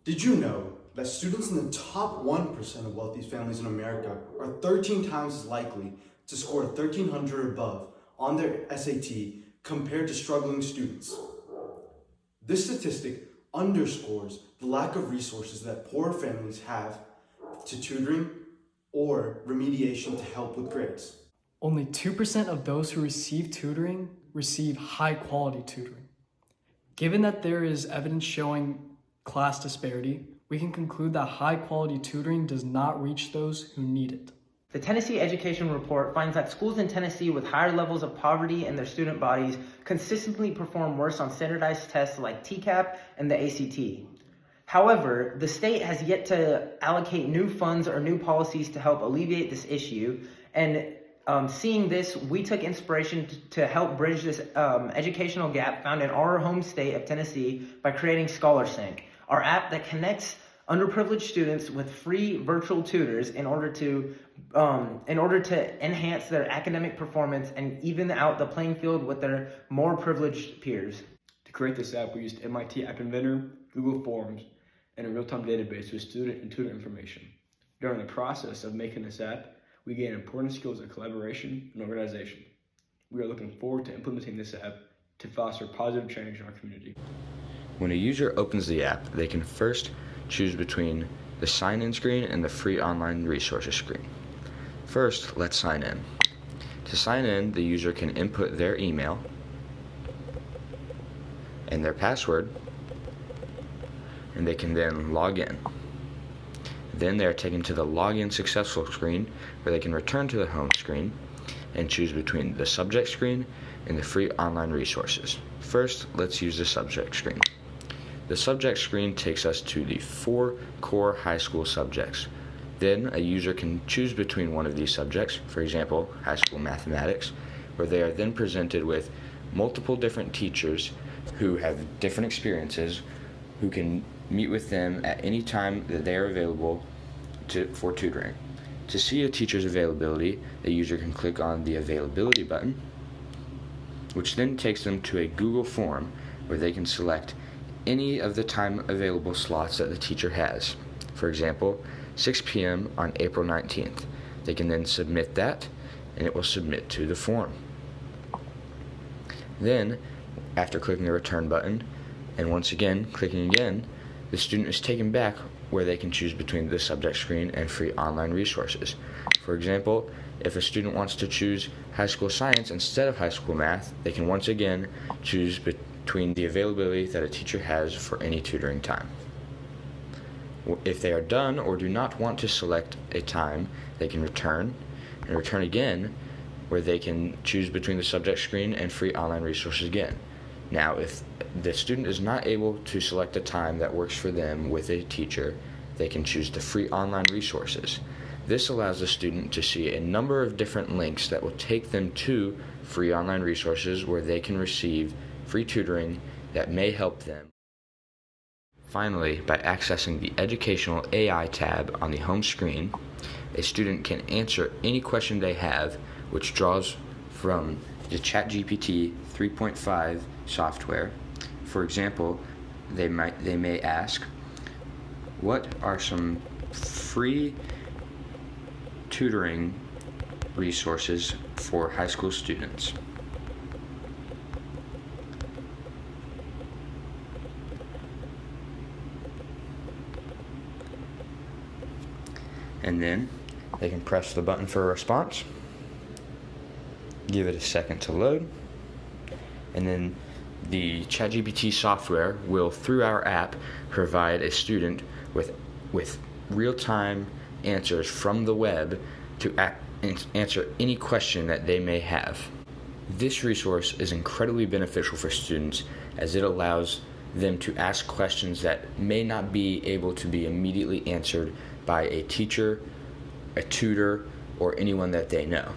Did you know that students in the top 1% of wealthy families in America are 13 times as likely to score 1,300 or above on their SAT compared to struggling students? This statistic underscores the lack of resources that poor families have to tutoring or remediation to help with grades. Only 2% of those who receive tutoring receive high-quality tutoring. Given that there is evidence showing class disparity, we can conclude that high-quality tutoring does not reach those who need it. The Tennessee Education Report finds that schools in Tennessee with higher levels of poverty in their student bodies consistently perform worse on standardized tests like TCAP and the ACT. However, the state has yet to allocate new funds or new policies to help alleviate this issue, and seeing this, we took inspiration to help bridge this educational gap found in our home state of Tennessee by creating ScholarSync, our app that connects underprivileged students with free virtual tutors in order to enhance their academic performance and even out the playing field with their more privileged peers. To create this app, we used MIT App Inventor, Google Forms, and a real-time database with student and tutor information. During the process of making this app, we gained important skills of collaboration and organization. We are looking forward to implementing this app to foster positive change in our community. When a user opens the app, they can first choose between the sign-in screen and the free online resources screen. First, let's sign in. To sign in, the user can input their email and their password, and they can then log in. Then they are taken to the Login Successful screen, where they can return to the home screen and choose between the subject screen and the free online resources. First, let's use the subject screen. The subject screen takes us to the 4 core high school subjects. Then a user can choose between one of these subjects, for example, high school mathematics, where they are then presented with multiple different teachers who have different experiences, who can meet with them at any time that they are available for tutoring. To see a teacher's availability, the user can click on the availability button, which then takes them to a Google form where they can select any of the time available slots that the teacher has. For example, 6 p.m. on April 19th. They can then submit that, and it will submit to the form. Then, after clicking the return button, and once again clicking again, the student is taken back where they can choose between the subject screen and free online resources. For example, if a student wants to choose high school science instead of high school math, they can once again choose between the availability that a teacher has for any tutoring time. If they are done or do not want to select a time, they can return and return again, where they can choose between the subject screen and free online resources again. Now, if the student is not able to select a time that works for them with a teacher, they can choose the free online resources. This allows the student to see a number of different links that will take them to free online resources where they can receive free tutoring that may help them. Finally, by accessing the Educational AI tab on the home screen, a student can answer any question they have, which draws from the ChatGPT 3.5 software. For example, they may ask, what are some free tutoring resources for high school students? And then they can press the button for a response, give it a second to load, and then the ChatGPT software will, through our app, provide a student with real-time answers from the web to answer any question that they may have. This resource is incredibly beneficial for students as it allows them to ask questions that may not be able to be immediately answered by a teacher, a tutor, or anyone that they know.